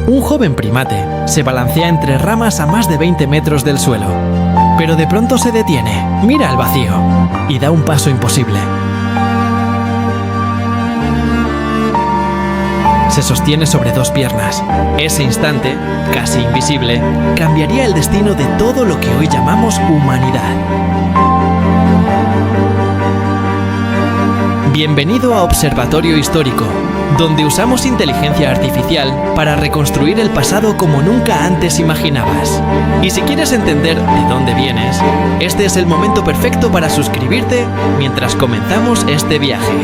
Un joven primate se balancea entre ramas a más de 20 metros del suelo, pero de pronto se detiene, mira al vacío y da un paso imposible. Se sostiene sobre dos piernas. Ese instante, casi invisible, cambiaría el destino de todo lo que hoy llamamos humanidad. Bienvenido a Observatorio Histórico, donde usamos inteligencia artificial para reconstruir el pasado como nunca antes imaginabas. Y si quieres entender de dónde vienes, este es el momento perfecto para suscribirte mientras comenzamos este viaje.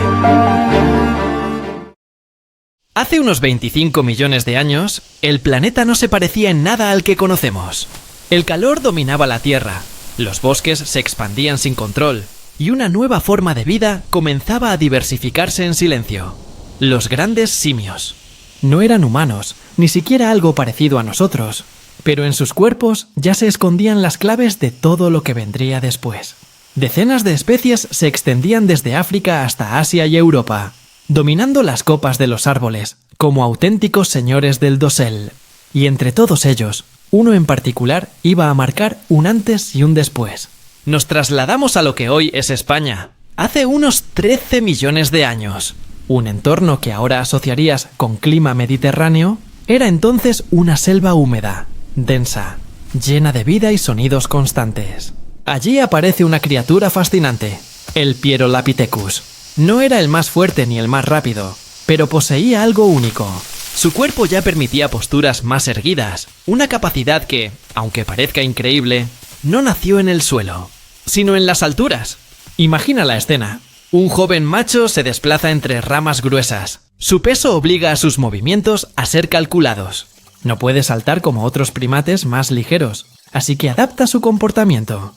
Hace unos 25 millones de años, el planeta no se parecía en nada al que conocemos. El calor dominaba la Tierra, los bosques se expandían sin control, y una nueva forma de vida comenzaba a diversificarse en silencio. Los grandes simios. No eran humanos, ni siquiera algo parecido a nosotros, pero en sus cuerpos ya se escondían las claves de todo lo que vendría después. Decenas de especies se extendían desde África hasta Asia y Europa, dominando las copas de los árboles, como auténticos señores del dosel. Y entre todos ellos, uno en particular iba a marcar un antes y un después. Nos trasladamos a lo que hoy es España, hace unos 13 millones de años. Un entorno que ahora asociarías con clima mediterráneo, era entonces una selva húmeda, densa, llena de vida y sonidos constantes. Allí aparece una criatura fascinante, el Pierolapithecus. No era el más fuerte ni el más rápido, pero poseía algo único. Su cuerpo ya permitía posturas más erguidas, una capacidad que, aunque parezca increíble, no nació en el suelo, sino en las alturas. Imagina la escena. Un joven macho se desplaza entre ramas gruesas. Su peso obliga a sus movimientos a ser calculados. No puede saltar como otros primates más ligeros, así que adapta su comportamiento.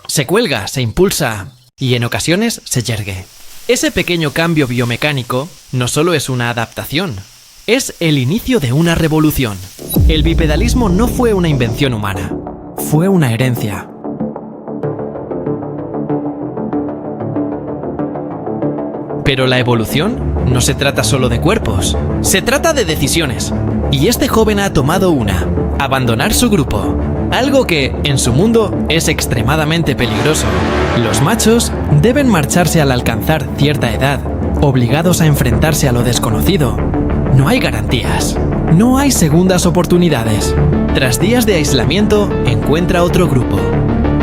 Se cuelga, se impulsa y en ocasiones se yergue. Ese pequeño cambio biomecánico no solo es una adaptación, es el inicio de una revolución. El bipedalismo no fue una invención humana, fue una herencia. Pero la evolución no se trata solo de cuerpos, se trata de decisiones. Y este joven ha tomado una: abandonar su grupo. Algo que, en su mundo, es extremadamente peligroso. Los machos deben marcharse al alcanzar cierta edad, obligados a enfrentarse a lo desconocido. No hay garantías, no hay segundas oportunidades. Tras días de aislamiento, encuentra otro grupo.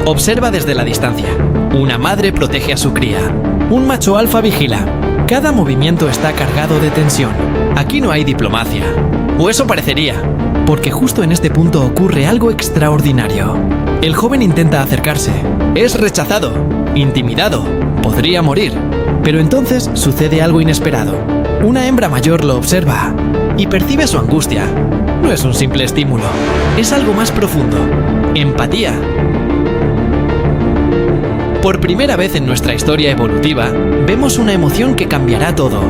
Observa desde la distancia. Una madre protege a su cría. Un macho alfa vigila. Cada movimiento está cargado de tensión. Aquí no hay diplomacia. O eso parecería, porque justo en este punto ocurre algo extraordinario. El joven intenta acercarse. Es rechazado, intimidado, podría morir. Pero entonces sucede algo inesperado. Una hembra mayor lo observa y percibe su angustia. No es un simple estímulo, es algo más profundo. Empatía. Por primera vez en nuestra historia evolutiva, vemos una emoción que cambiará todo.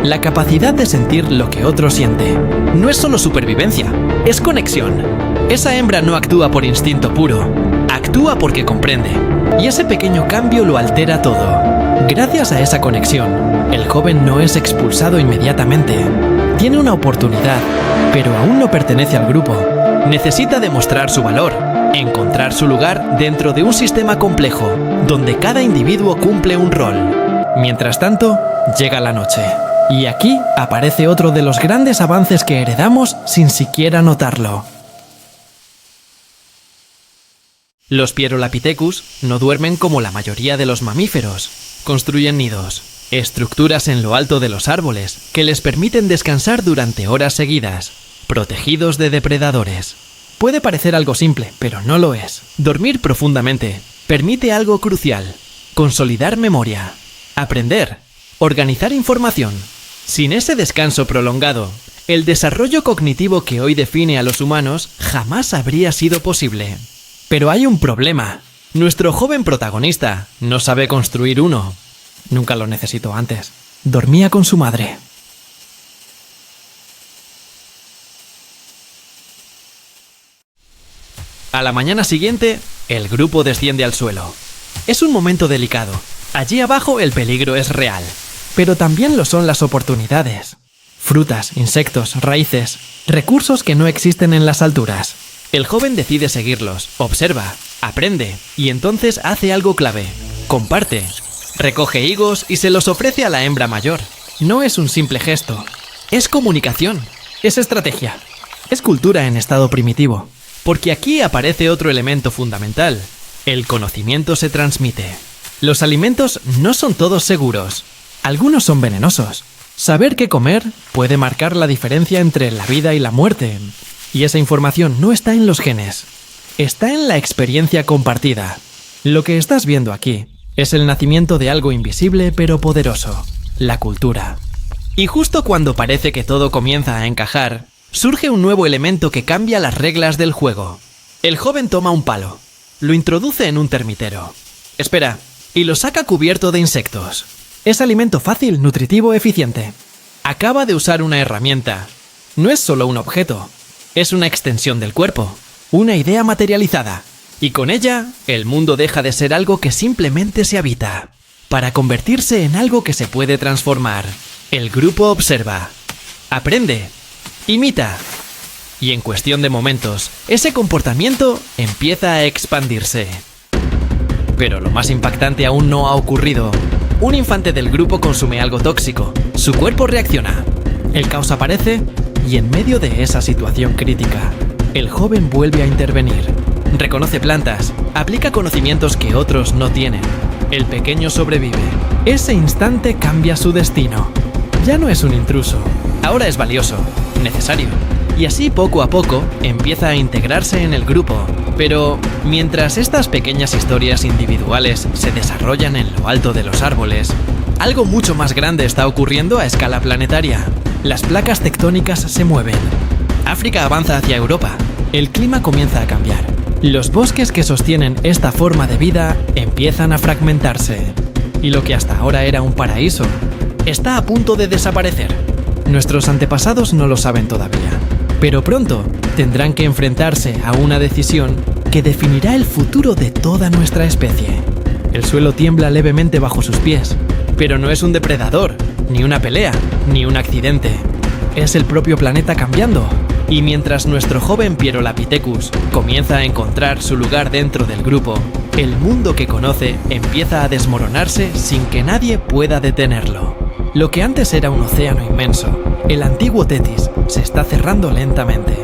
La capacidad de sentir lo que otro siente. No es solo supervivencia, es conexión. Esa hembra no actúa por instinto puro, actúa porque comprende. Y ese pequeño cambio lo altera todo. Gracias a esa conexión, el joven no es expulsado inmediatamente. Tiene una oportunidad, pero aún no pertenece al grupo. Necesita demostrar su valor, encontrar su lugar dentro de un sistema complejo, donde cada individuo cumple un rol. Mientras tanto, llega la noche. Y aquí aparece otro de los grandes avances que heredamos sin siquiera notarlo. Los Pierolapithecus no duermen como la mayoría de los mamíferos. Construyen nidos, estructuras en lo alto de los árboles que les permiten descansar durante horas seguidas, protegidos de depredadores. Puede parecer algo simple, pero no lo es. Dormir profundamente permite algo crucial: consolidar memoria, aprender, organizar información. Sin ese descanso prolongado, el desarrollo cognitivo que hoy define a los humanos jamás habría sido posible. Pero hay un problema. Nuestro joven protagonista no sabe construir uno. Nunca lo necesitó antes. Dormía con su madre. A la mañana siguiente, el grupo desciende al suelo. Es un momento delicado. Allí abajo el peligro es real. Pero también lo son las oportunidades. Frutas, insectos, raíces, recursos que no existen en las alturas. El joven decide seguirlos, observa, aprende y entonces hace algo clave. Comparte. Recoge higos y se los ofrece a la hembra mayor. No es un simple gesto. Es comunicación. Es estrategia. Es cultura en estado primitivo. Porque aquí aparece otro elemento fundamental. El conocimiento se transmite. Los alimentos no son todos seguros. Algunos son venenosos. Saber qué comer puede marcar la diferencia entre la vida y la muerte. Y esa información no está en los genes. Está en la experiencia compartida. Lo que estás viendo aquí es el nacimiento de algo invisible pero poderoso. La cultura. Y justo cuando parece que todo comienza a encajar, surge un nuevo elemento que cambia las reglas del juego. El joven toma un palo, lo introduce en un termitero. Espera, y lo saca cubierto de insectos. Es alimento fácil, nutritivo, eficiente. Acaba de usar una herramienta. No es solo un objeto, es una extensión del cuerpo, una idea materializada. Y con ella, el mundo deja de ser algo que simplemente se habita, para convertirse en algo que se puede transformar. El grupo observa, aprende, imita. Y en cuestión de momentos, ese comportamiento empieza a expandirse. Pero lo más impactante aún no ha ocurrido. Un infante del grupo consume algo tóxico. Su cuerpo reacciona. El caos aparece y en medio de esa situación crítica, el joven vuelve a intervenir. Reconoce plantas, aplica conocimientos que otros no tienen. El pequeño sobrevive. Ese instante cambia su destino. Ya no es un intruso. Ahora es valioso, necesario. Y así poco a poco empieza a integrarse en el grupo. Pero mientras estas pequeñas historias individuales se desarrollan en lo alto de los árboles, algo mucho más grande está ocurriendo a escala planetaria. Las placas tectónicas se mueven. África avanza hacia Europa. El clima comienza a cambiar. Los bosques que sostienen esta forma de vida empiezan a fragmentarse. Y lo que hasta ahora era un paraíso está a punto de desaparecer. Nuestros antepasados no lo saben todavía, pero pronto tendrán que enfrentarse a una decisión que definirá el futuro de toda nuestra especie. El suelo tiembla levemente bajo sus pies, pero no es un depredador, ni una pelea, ni un accidente. Es el propio planeta cambiando. Y mientras nuestro joven Pierolapithecus comienza a encontrar su lugar dentro del grupo, el mundo que conoce empieza a desmoronarse sin que nadie pueda detenerlo. Lo que antes era un océano inmenso, el antiguo Tetis, se está cerrando lentamente.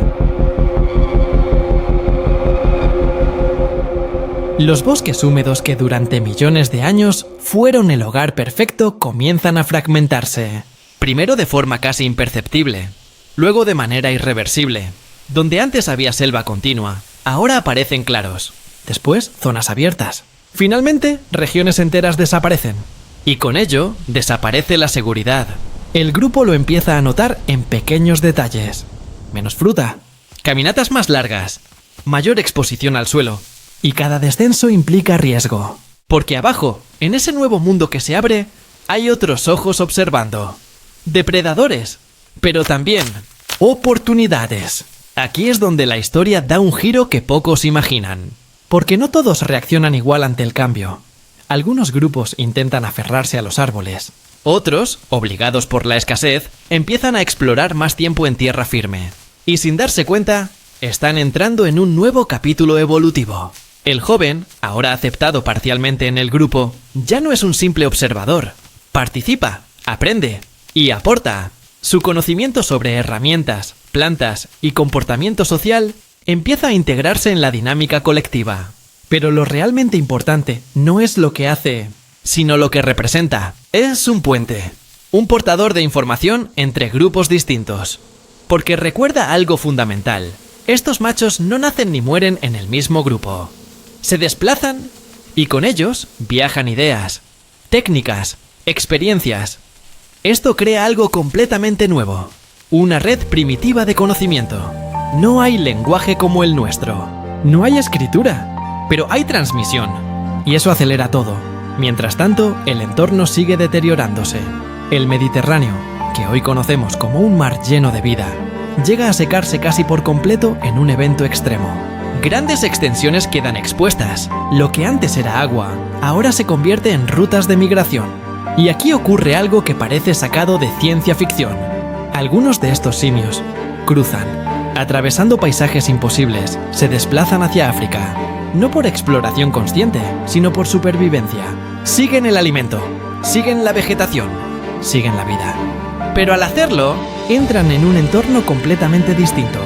Los bosques húmedos que durante millones de años fueron el hogar perfecto comienzan a fragmentarse. Primero de forma casi imperceptible, luego de manera irreversible. Donde antes había selva continua, ahora aparecen claros. Después, zonas abiertas. Finalmente, regiones enteras desaparecen. Y con ello, desaparece la seguridad. El grupo lo empieza a notar en pequeños detalles. Menos fruta, caminatas más largas, mayor exposición al suelo. Y cada descenso implica riesgo. Porque abajo, en ese nuevo mundo que se abre, hay otros ojos observando. Depredadores, pero también oportunidades. Aquí es donde la historia da un giro que pocos imaginan. Porque no todos reaccionan igual ante el cambio. Algunos grupos intentan aferrarse a los árboles. Otros, obligados por la escasez, empiezan a explorar más tiempo en tierra firme. Y sin darse cuenta, están entrando en un nuevo capítulo evolutivo. El joven, ahora aceptado parcialmente en el grupo, ya no es un simple observador. Participa, aprende y aporta. Su conocimiento sobre herramientas, plantas y comportamiento social empieza a integrarse en la dinámica colectiva. Pero lo realmente importante no es lo que hace, sino lo que representa. Es un puente, un portador de información entre grupos distintos. Porque recuerda algo fundamental. Estos machos no nacen ni mueren en el mismo grupo. Se desplazan y con ellos viajan ideas, técnicas, experiencias. Esto crea algo completamente nuevo. Una red primitiva de conocimiento. No hay lenguaje como el nuestro. No hay escritura, pero hay transmisión. Y eso acelera todo. Mientras tanto, el entorno sigue deteriorándose. El Mediterráneo, que hoy conocemos como un mar lleno de vida, llega a secarse casi por completo en un evento extremo. Grandes extensiones quedan expuestas. Lo que antes era agua, ahora se convierte en rutas de migración. Y aquí ocurre algo que parece sacado de ciencia ficción. Algunos de estos simios cruzan, atravesando paisajes imposibles, se desplazan hacia África, no por exploración consciente, sino por supervivencia. Siguen el alimento, siguen la vegetación, siguen la vida. Pero al hacerlo, entran en un entorno completamente distinto,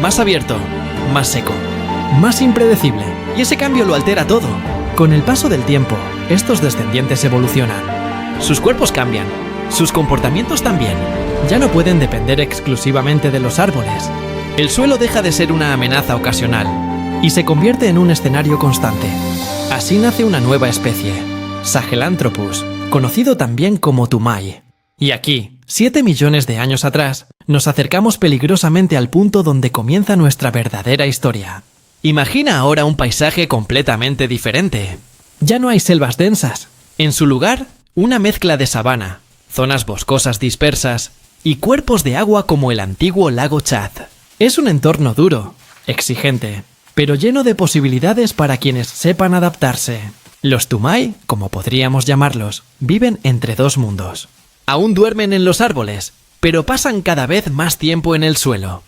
más abierto, más seco, más impredecible, y ese cambio lo altera todo. Con el paso del tiempo, estos descendientes evolucionan. Sus cuerpos cambian, sus comportamientos también. Ya no pueden depender exclusivamente de los árboles. El suelo deja de ser una amenaza ocasional y se convierte en un escenario constante. Así nace una nueva especie, Sahelanthropus, conocido también como Tumai. Y aquí, 7 millones de años atrás, nos acercamos peligrosamente al punto donde comienza nuestra verdadera historia. Imagina ahora un paisaje completamente diferente. Ya no hay selvas densas. En su lugar, una mezcla de sabana, zonas boscosas dispersas y cuerpos de agua como el antiguo lago Chad. Es un entorno duro, exigente, pero lleno de posibilidades para quienes sepan adaptarse. Los Tumai, como podríamos llamarlos, viven entre dos mundos. Aún duermen en los árboles, pero pasan cada vez más tiempo en el suelo.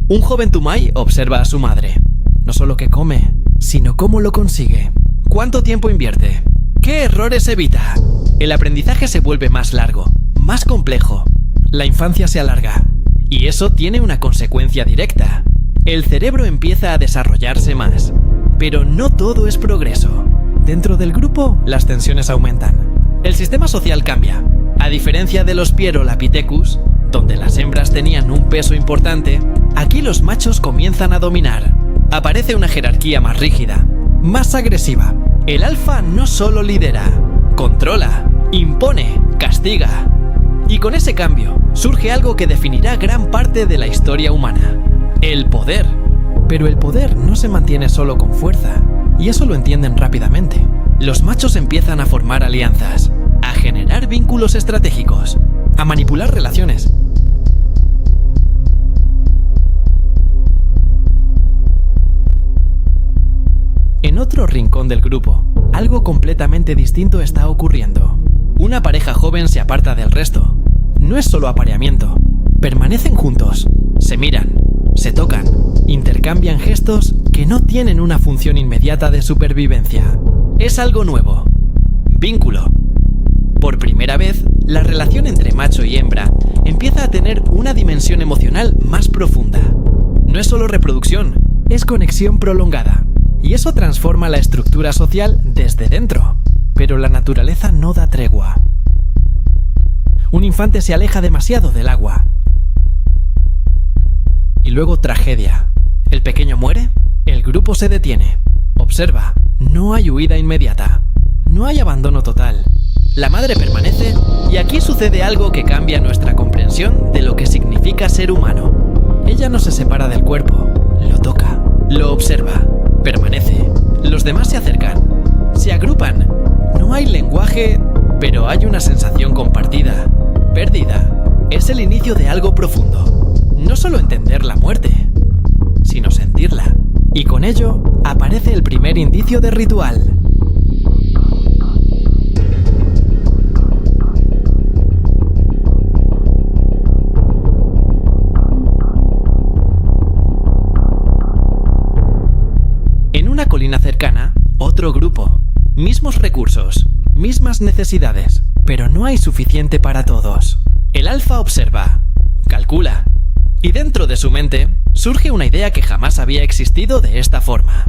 Un joven Tumai observa a su madre. No solo qué come, sino cómo lo consigue. ¿Cuánto tiempo invierte? ¿Qué errores evita? El aprendizaje se vuelve más largo, más complejo. La infancia se alarga. Y eso tiene una consecuencia directa. El cerebro empieza a desarrollarse más. Pero no todo es progreso. Dentro del grupo, las tensiones aumentan. El sistema social cambia. A diferencia de los Pierolapithecus, donde las hembras tenían un peso importante, aquí los machos comienzan a dominar. Aparece una jerarquía más rígida, más agresiva. El alfa no solo lidera, controla, impone, castiga. Y con ese cambio, surge algo que definirá gran parte de la historia humana: el poder. Pero el poder no se mantiene solo con fuerza, y eso lo entienden rápidamente. Los machos empiezan a formar alianzas, a generar vínculos estratégicos, a manipular relaciones. En otro rincón del grupo, algo completamente distinto está ocurriendo. Una pareja joven se aparta del resto. No es solo apareamiento. Permanecen juntos, se miran, se tocan, intercambian gestos que no tienen una función inmediata de supervivencia. Es algo nuevo. Vínculo. Por primera vez, la relación entre macho y hembra empieza a tener una dimensión emocional más profunda. No es solo reproducción, es conexión prolongada. Y eso transforma la estructura social desde dentro. Pero la naturaleza no da tregua. Un infante se aleja demasiado del agua. Y luego tragedia. El pequeño muere, el grupo se detiene. Observa, no hay huida inmediata. No hay abandono total. La madre permanece y aquí sucede algo que cambia nuestra comprensión de lo que significa ser humano. Ella no se separa del cuerpo, lo toca, lo observa, permanece. Los demás se acercan, se agrupan. No hay lenguaje, pero hay una sensación compartida. Pérdida. Es el inicio de algo profundo. No solo entender la muerte, sino sentirla. Y con ello aparece el primer indicio de ritual. En una colina cercana, otro grupo. Mismos recursos, mismas necesidades, pero no hay suficiente para todos. El alfa observa, calcula, y dentro de su mente surge una idea que jamás había existido de esta forma.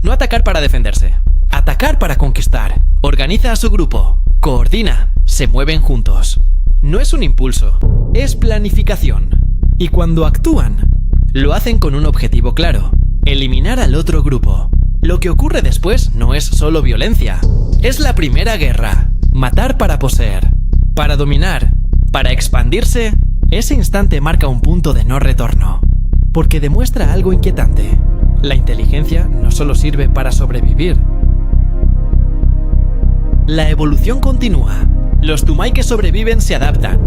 No atacar para defenderse, atacar para conquistar. Organiza a su grupo, coordina, se mueven juntos. No es un impulso, es planificación. Y cuando actúan, lo hacen con un objetivo claro: eliminar al otro grupo. Lo que ocurre después no es solo violencia, es la primera guerra. Matar para poseer, para dominar, para expandirse. Ese instante marca un punto de no retorno, porque demuestra algo inquietante. La inteligencia no solo sirve para sobrevivir. La evolución continúa. Los Tumai que sobreviven se adaptan,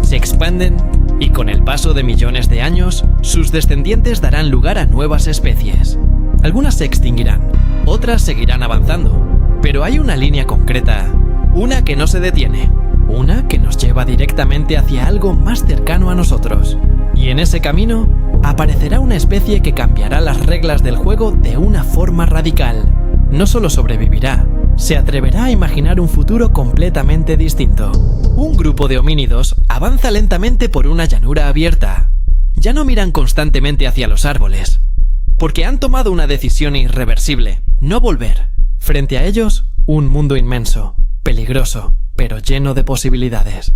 se expanden y con el paso de millones de años, sus descendientes darán lugar a nuevas especies. Algunas se extinguirán, otras seguirán avanzando, pero hay una línea concreta, Una que no se detiene. Una que nos lleva directamente hacia algo más cercano a nosotros. Y en ese camino aparecerá una especie que cambiará las reglas del juego de una forma radical. No solo sobrevivirá, se atreverá a imaginar un futuro completamente distinto. Un grupo de homínidos avanza lentamente por una llanura abierta. Ya no miran constantemente hacia los árboles, porque han tomado una decisión irreversible: no volver. Frente a ellos, un mundo inmenso, peligroso, pero lleno de posibilidades.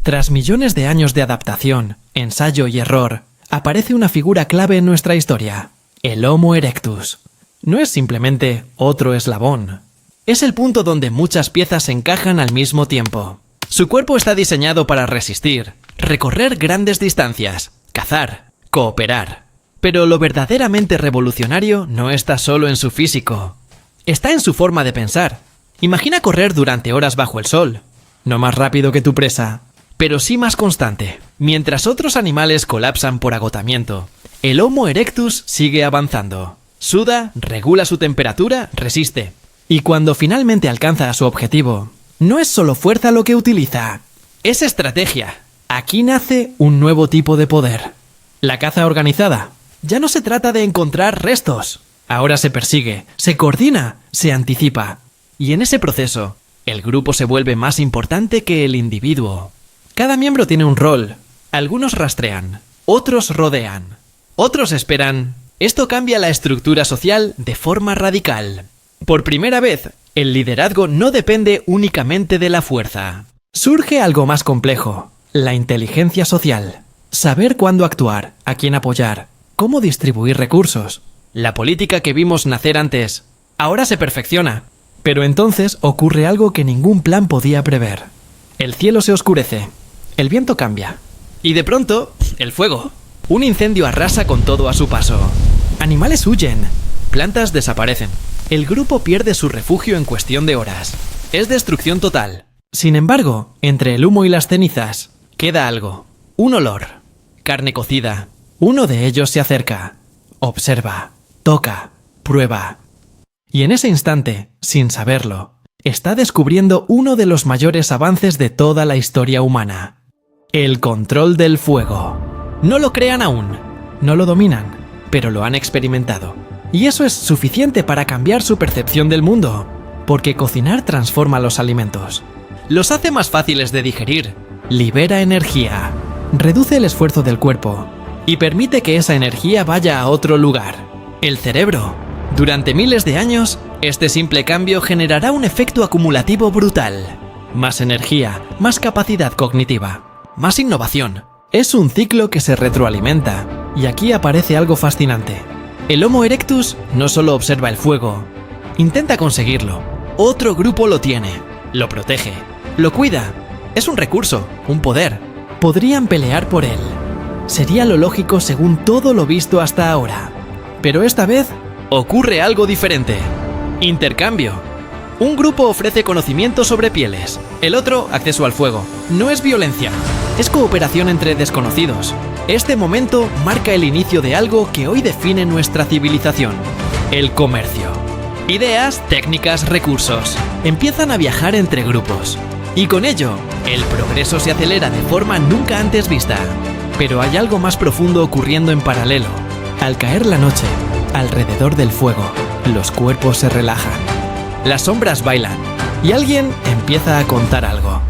Tras millones de años de adaptación, ensayo y error, aparece una figura clave en nuestra historia: el Homo erectus. No es simplemente otro eslabón. Es el punto donde muchas piezas se encajan al mismo tiempo. Su cuerpo está diseñado para resistir, recorrer grandes distancias, cazar, cooperar. Pero lo verdaderamente revolucionario no está solo en su físico. Está en su forma de pensar. Imagina correr durante horas bajo el sol. No más rápido que tu presa, pero sí más constante. Mientras otros animales colapsan por agotamiento, el Homo erectus sigue avanzando. Suda, regula su temperatura, resiste. Y cuando finalmente alcanza su objetivo, no es solo fuerza lo que utiliza, es estrategia. Aquí nace un nuevo tipo de poder. La caza organizada. Ya no se trata de encontrar restos. Ahora se persigue, se coordina, se anticipa. Y en ese proceso, el grupo se vuelve más importante que el individuo. Cada miembro tiene un rol. Algunos rastrean, otros rodean, otros esperan. Esto cambia la estructura social de forma radical. Por primera vez, el liderazgo no depende únicamente de la fuerza. Surge algo más complejo: la inteligencia social. Saber cuándo actuar, a quién apoyar, cómo distribuir recursos. La política que vimos nacer antes, ahora se perfecciona. Pero entonces ocurre algo que ningún plan podía prever. El cielo se oscurece, el viento cambia. Y de pronto, el fuego. Un incendio arrasa con todo a su paso. Animales huyen, plantas desaparecen. El grupo pierde su refugio en cuestión de horas. Es destrucción total. Sin embargo, entre el humo y las cenizas, queda algo. Un olor. Carne cocida. Uno de ellos se acerca. Observa. Toca. Prueba. Y en ese instante, sin saberlo, está descubriendo uno de los mayores avances de toda la historia humana: el control del fuego. No lo crean aún, no lo dominan, pero lo han experimentado. Y eso es suficiente para cambiar su percepción del mundo, porque cocinar transforma los alimentos. Los hace más fáciles de digerir, libera energía, reduce el esfuerzo del cuerpo y permite que esa energía vaya a otro lugar: el cerebro. Durante miles de años, este simple cambio generará un efecto acumulativo brutal. Más energía, más capacidad cognitiva, más innovación. Es un ciclo que se retroalimenta, y aquí aparece algo fascinante. El Homo erectus no solo observa el fuego, intenta conseguirlo. Otro grupo lo tiene, lo protege, lo cuida. Es un recurso, un poder. Podrían pelear por él. Sería lo lógico según todo lo visto hasta ahora. Pero esta vez ocurre algo diferente. Intercambio. Un grupo ofrece conocimiento sobre pieles, el otro acceso al fuego. No es violencia, es cooperación entre desconocidos. Este momento marca el inicio de algo que hoy define nuestra civilización: el comercio. Ideas, técnicas, recursos empiezan a viajar entre grupos. Y con ello, el progreso se acelera de forma nunca antes vista. Pero hay algo más profundo ocurriendo en paralelo. Al caer la noche, alrededor del fuego, los cuerpos se relajan. Las sombras bailan y alguien empieza a contar algo.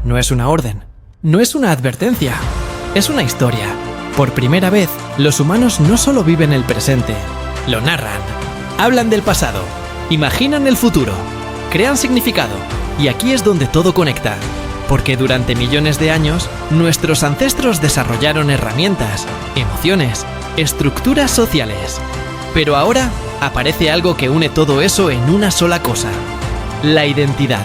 No es una orden, no es una advertencia, es una historia. Por primera vez, los humanos no solo viven el presente, lo narran. Hablan del pasado, imaginan el futuro, crean significado. Y aquí es donde todo conecta, porque durante millones de años, nuestros ancestros desarrollaron herramientas, emociones, estructuras sociales. Pero ahora aparece algo que une todo eso en una sola cosa: la identidad.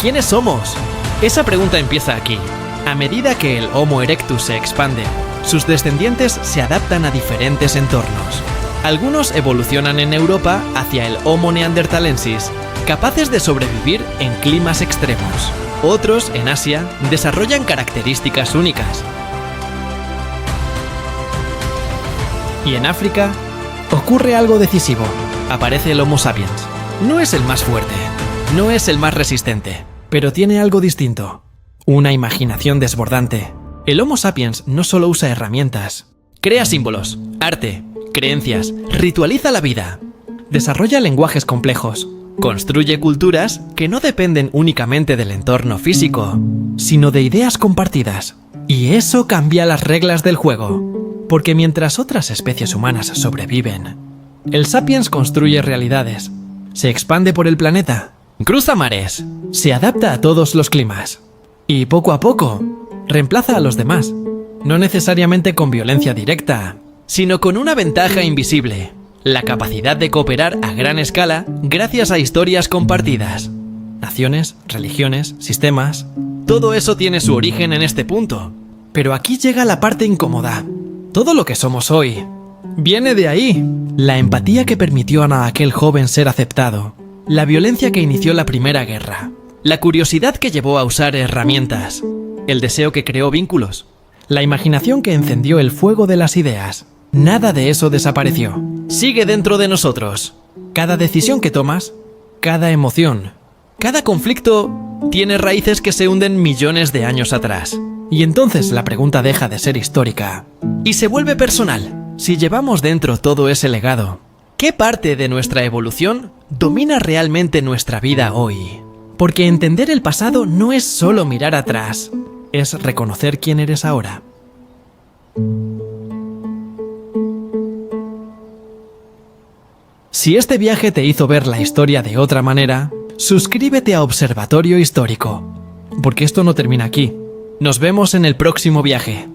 ¿Quiénes somos? Esa pregunta empieza aquí. A medida que el Homo erectus se expande, sus descendientes se adaptan a diferentes entornos. Algunos evolucionan en Europa hacia el Homo neanderthalensis, capaces de sobrevivir en climas extremos. Otros, en Asia, desarrollan características únicas. Y en África ocurre algo decisivo. Aparece el Homo sapiens. No es el más fuerte, No es el más resistente, pero tiene algo distinto. Una imaginación desbordante. El Homo sapiens no solo usa herramientas. Crea símbolos, arte, creencias, ritualiza la vida. Desarrolla lenguajes complejos. Construye culturas que no dependen únicamente del entorno físico, sino de ideas compartidas. Y eso cambia las reglas del juego. Porque mientras otras especies humanas sobreviven, el sapiens construye realidades. Se expande por el planeta. Cruza mares. Se adapta a todos los climas. Y poco a poco, reemplaza a los demás. No necesariamente con violencia directa, sino con una ventaja invisible. La capacidad de cooperar a gran escala gracias a historias compartidas. Naciones, religiones, sistemas... Todo eso tiene su origen en este punto. Pero aquí llega la parte incómoda. Todo lo que somos hoy viene de ahí. La empatía que permitió a aquel joven ser aceptado. La violencia que inició la Primera Guerra. La curiosidad que llevó a usar herramientas. El deseo que creó vínculos. La imaginación que encendió el fuego de las ideas. Nada de eso desapareció. Sigue dentro de nosotros. Cada decisión que tomas, cada emoción, cada conflicto tiene raíces que se hunden millones de años atrás. Y entonces la pregunta deja de ser histórica y se vuelve personal. Si llevamos dentro todo ese legado, ¿qué parte de nuestra evolución domina realmente nuestra vida hoy? Porque entender el pasado no es solo mirar atrás, es reconocer quién eres ahora. Si este viaje te hizo ver la historia de otra manera, suscríbete a Observatorio Histórico, porque esto no termina aquí. Nos vemos en el próximo viaje.